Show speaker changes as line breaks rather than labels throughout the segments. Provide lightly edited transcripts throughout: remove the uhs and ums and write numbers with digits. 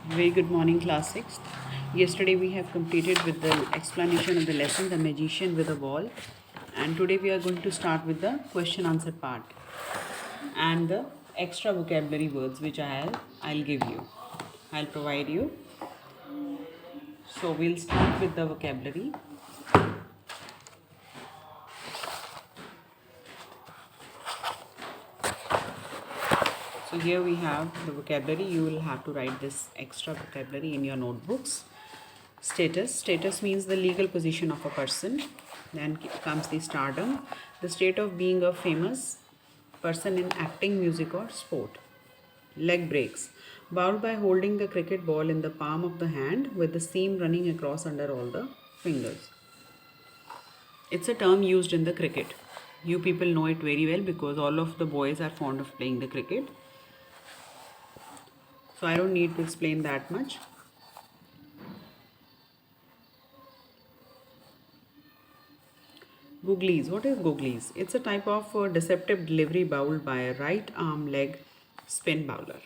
Very good morning, class 6th. Yesterday we have completed with the explanation of the lesson, The Magician with a Ball. And today we are going to start with the question answer part and the extra vocabulary words which I'll give you. I'll provide you. So we'll start with the vocabulary. So here we have the vocabulary. You will have to write this extra vocabulary in your notebooks. Status. Status means the legal position of a person. Then comes the stardom, the state of being a famous person in acting, music or sport. Leg breaks. Bowled by holding the cricket ball in the palm of the hand with the seam running across under all the fingers. It's a term used in the cricket. You people know it very well because all of the boys are fond of playing the cricket. So I don't need to explain that much. Googlies. What is googlies? It's a type of deceptive delivery bowled by a right arm leg spin bowler.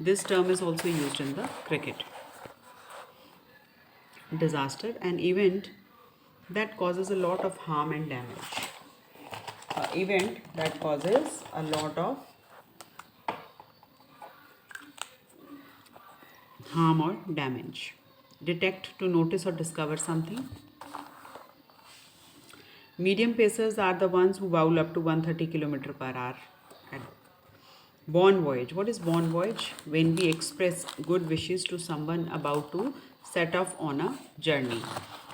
This term is also used in the cricket. Disaster, an event that causes a lot of harm and damage. An event that causes a lot of harm or damage. Detect, to notice or discover something. Medium pacers are the ones who bowl up to 130 km per hour. Bon voyage. What is bon voyage? When we express good wishes to someone about to set off on a journey.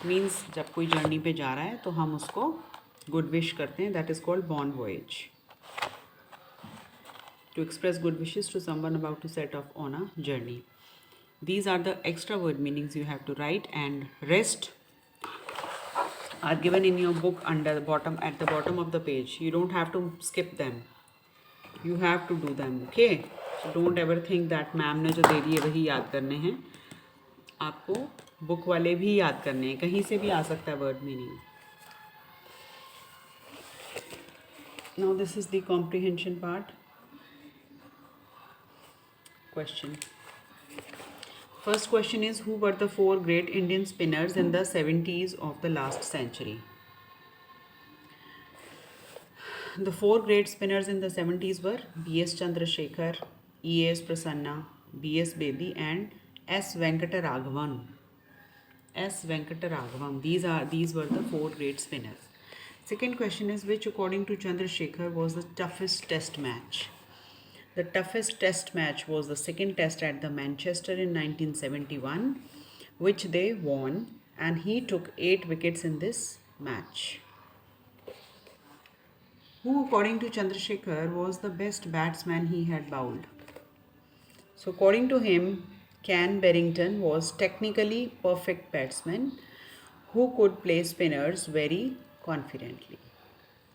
Means जब कोई journey पे जा रहा है तो हम उसको good wish करते हैं. That is called bon voyage. To express good wishes to someone about to set off on a journey. These are the extra word meanings you have to write, and rest are given in your book under the bottom, at the bottom of the page. You don't have to skip them. You have to do them. Okay? So don't ever think that ma'am ने जो दे दिए वही याद करने हैं. आपको book वाले भी याद करने हैं. कहीं से भी आ सकता है word meaning. Now this is the comprehension part. Question. First question is, who were the four great Indian spinners in the 70s of the last century? The four great spinners in the 70s were B.S. Chandrasekhar, E.S. Prasanna, B.S. Bedi and S. Venkataraghavan. S. Venkataraghavan. These were the four great spinners. Second question is, which according to Chandrasekhar was the toughest test match? The toughest test match was the second test at the Manchester in 1971, which they won, and he took 8 wickets in this match. Who, according to Chandrasekhar, was the best batsman he had bowled? So, according to him, Ken Berrington was technically perfect batsman who could play spinners very confidently.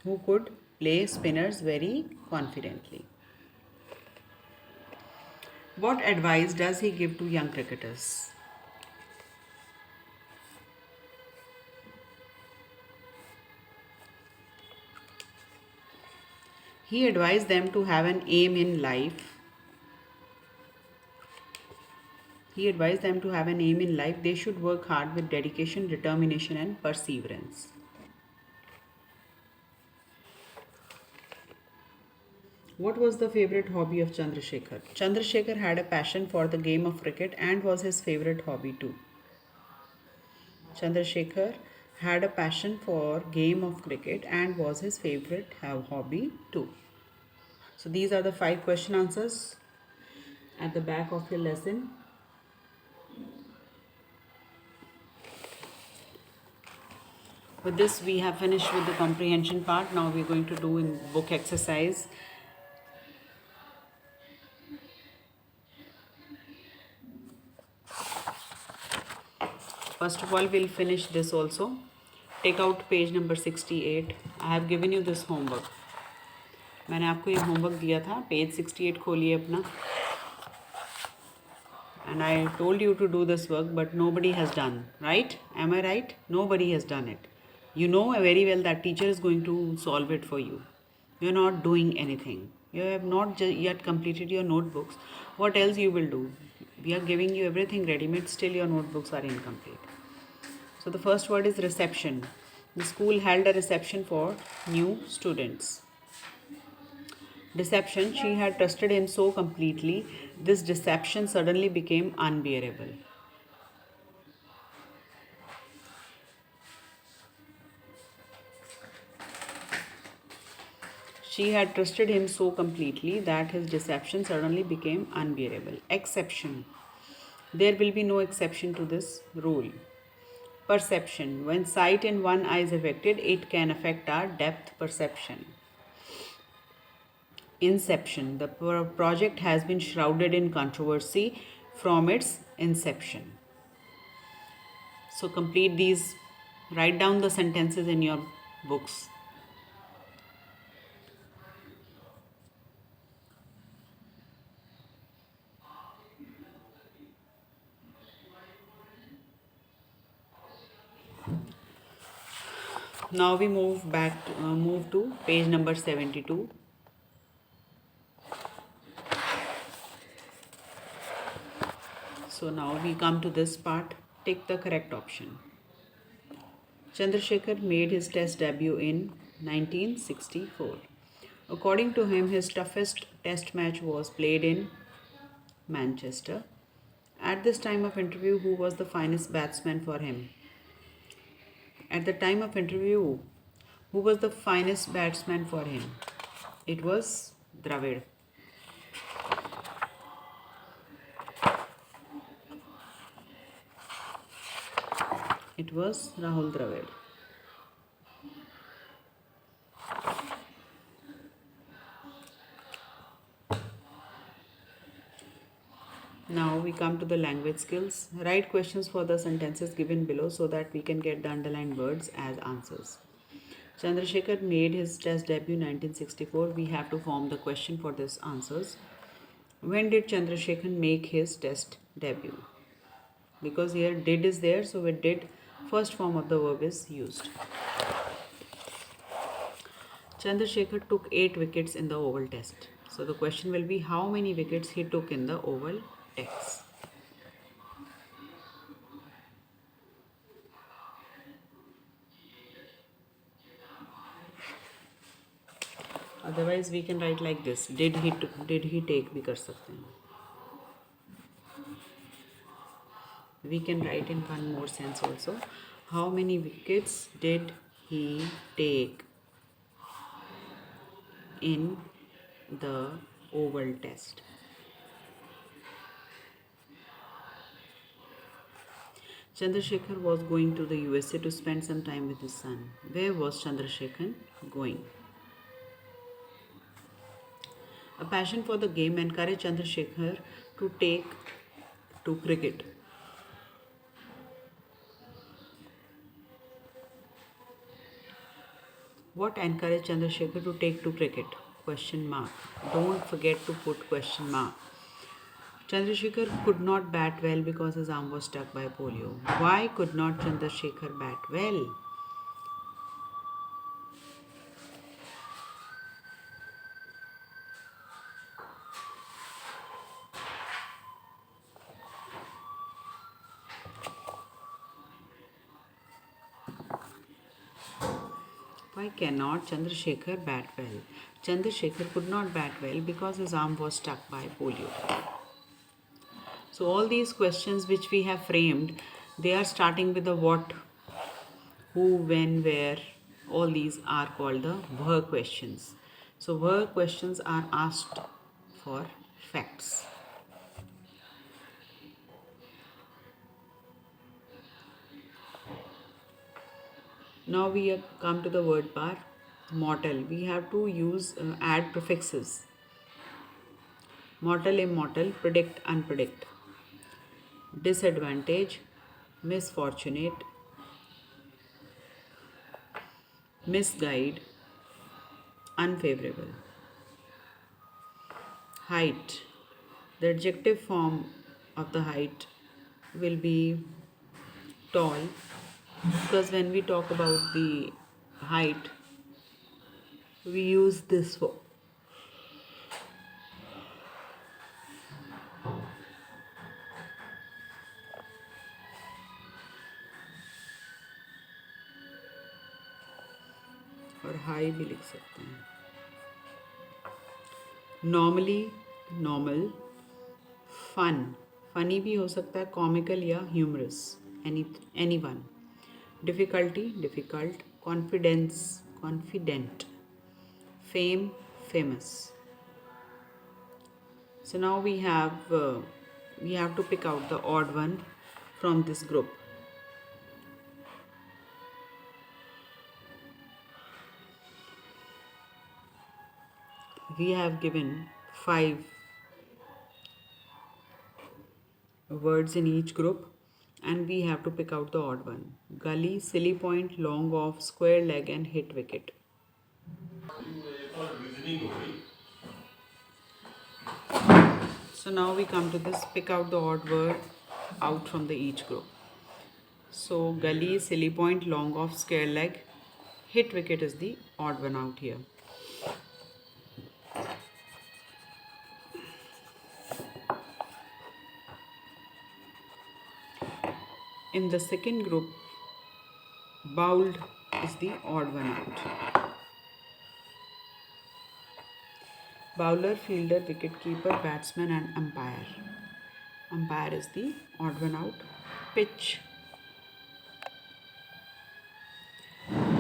Who could play spinners very confidently. What advice does he give to young cricketers? He advised them to have an aim in life. They should work hard with dedication, determination and perseverance. What was the favorite hobby of Chandrasekhar? Chandrasekhar had a passion for the game of cricket and was his favorite hobby too. Chandrasekhar had a passion for game of cricket and was his favorite hobby too. So these are the 5 question answers at the back of your lesson. With this we have finished with the comprehension part. Now we are going to do in book exercise. First of all, we'll finish this also. Take out page number 68. I have given you this homework. मैंने आपको ये homework दिया था. Page 68 खोलिए अपना. And I told you to do this work, but nobody has done. Right? Am I right? Nobody has done it. You know very well that teacher is going to solve it for you. You're not doing anything. You have not yet completed your notebooks. What else you will do? We are giving you everything ready-made, still your notebooks are incomplete. So the first word is reception. The school held a reception for new students. Deception, she had trusted him so completely, this deception suddenly became unbearable. She had trusted him so completely that his deception suddenly became unbearable. Exception, there will be no exception to this rule. Perception, when sight in one eye is affected, it can affect our depth perception. Inception, the project has been shrouded in controversy from its inception. So complete these, write down the sentences in your books. Now we move to page number 72. So now we come to this part. Take the correct option. Chandrasekhar made his test debut in 1964. According to him, his toughest test match was played in Manchester. At this time of interview, who was the finest batsman for him? At the time of interview, who was the finest batsman for him? It was Dravid. It was Rahul Dravid. Now we come to the language skills. Write questions for the sentences given below so that we can get the underlined words as answers. Chandrasekhar made his test debut 1964. We have to form the question for this answers. When did Chandrasekhar make his test debut? Because here did is there, so with did, first form of the verb is used. Chandrasekhar took 8 wickets in the oval test. So the question will be how many wickets he took in the oval test. Otherwise we can write like this, did he take भी कर सकते हैं. We can write in one more sense also, how many wickets did he take in the oval test. Chandrasekhar was going to the USA to spend some time with his son. Where was Chandrasekhar going? A passion for the game encouraged Chandrasekhar to take to cricket. What encouraged Chandrasekhar to take to cricket? Question mark. Don't forget to put question mark. Chandrasekhar could not bat well because his arm was stuck by polio. Why could not Chandrasekhar bat well? Why cannot Chandrasekhar bat well? Chandrasekhar could not bat well because his arm was stuck by polio. So all these questions which we have framed, they are starting with the what, who, when, where. All these are called the where questions. So where questions are asked for facts. Now we come to the word part. Mortal. We have to use add prefixes. Mortal, immortal, predict, unpredict. Disadvantage, misfortunate, misguide, unfavorable. Height. The adjective form of the height will be tall, because when we talk about the height, we use this form. पढ़ाई भी लिख सकते हैं. Normally, normal. Fun, funny भी हो सकता है, comical या humorous, anyone. Difficulty, difficult. Confidence, confident. Fame, famous. So now we have to pick out the odd one from this group. We have given 5 words in each group and we have to pick out the odd one. Gully, silly point, long off, square leg and hit wicket. So now we come to this, pick out the odd word out from the each group. So gully, silly point, long off, square leg, hit wicket is the odd one out here. In the second group, bowled is the odd one out. Bowler, fielder, wicket-keeper, batsman and umpire. Umpire is the odd one out. Pitch,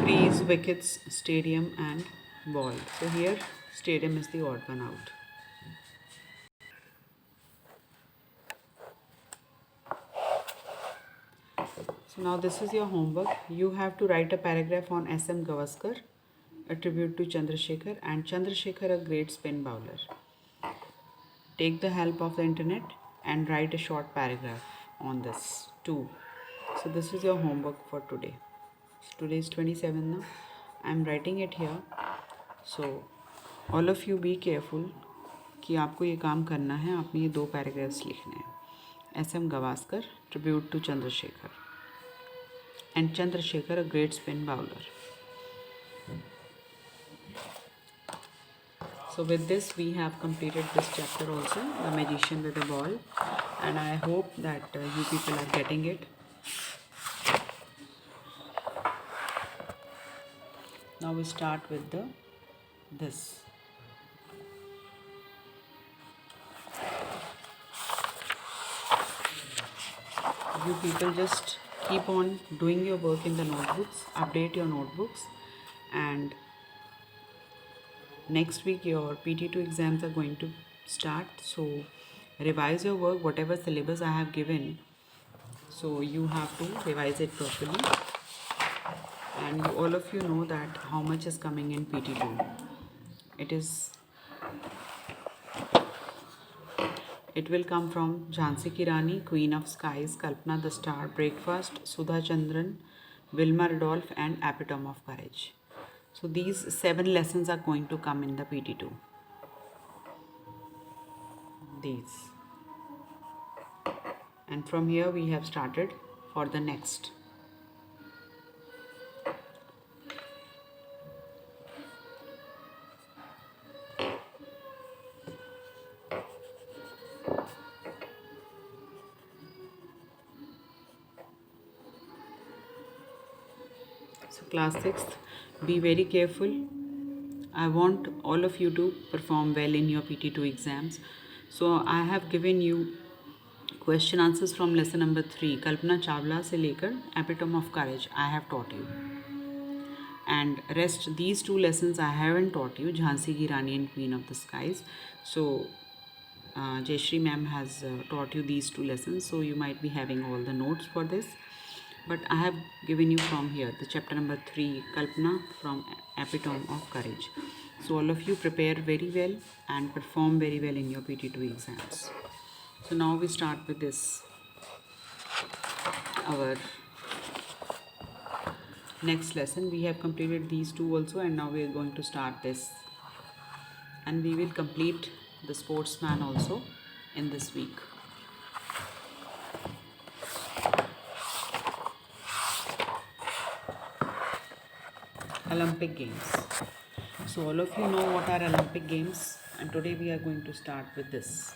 crease, wickets, stadium and ball. So here stadium is the odd one out. So now this is your homework. You have to write a paragraph on S.M. Gavaskar, a tribute to Chandrasekhar, and Chandrasekhar, a great spin bowler. Take the help of the internet and write a short paragraph on this too. So this is your homework for today. So today is 27th now. I am writing it here. So all of you be careful कि आपको ये काम करना है. आपने ये 2 paragraphs लिखने हैं. S.M. Gavaskar, tribute to Chandrasekhar, and Chandrasekhar, a great spin bowler. So with this we have completed this chapter also, The Magician with a Ball, and I hope that you people are getting it. Now we start with this. You people just keep on doing your work in the notebooks, update your notebooks, and next week your PT2 exams are going to start. So revise your work, whatever syllabus I have given. So you have to revise it properly. And all of you know that how much is coming in PT2. It will come from Jhansi Ki Rani, Queen of Skies, Kalpana the Star, Breakfast, Sudha Chandran, Wilma Rudolph and Epitome of Courage. So these 7 lessons are going to come in the PT2. These. And from here we have started for the next. So class 6th, be very careful. I want all of you to perform well in your PT2 exams. So I have given you question answers from lesson number 3, Kalpana Chawla से लेकर Epitome of Courage I have taught you. And rest these 2 lessons I haven't taught you, Jhansi Ki Rani and Queen of the Skies. So Jayashree ma'am has taught you these 2 lessons. So you might be having all the notes for this. But I have given you from here the chapter number 3, Kalpana from Epitome of Courage. So all of you prepare very well and perform very well in your PT2 exams. So now we start with this, our next lesson. We have completed these 2 also, and now we are going to start this. And we will complete the Sportsman also in this week. Olympic Games. So all of you know what are Olympic Games, and today we are going to start with this.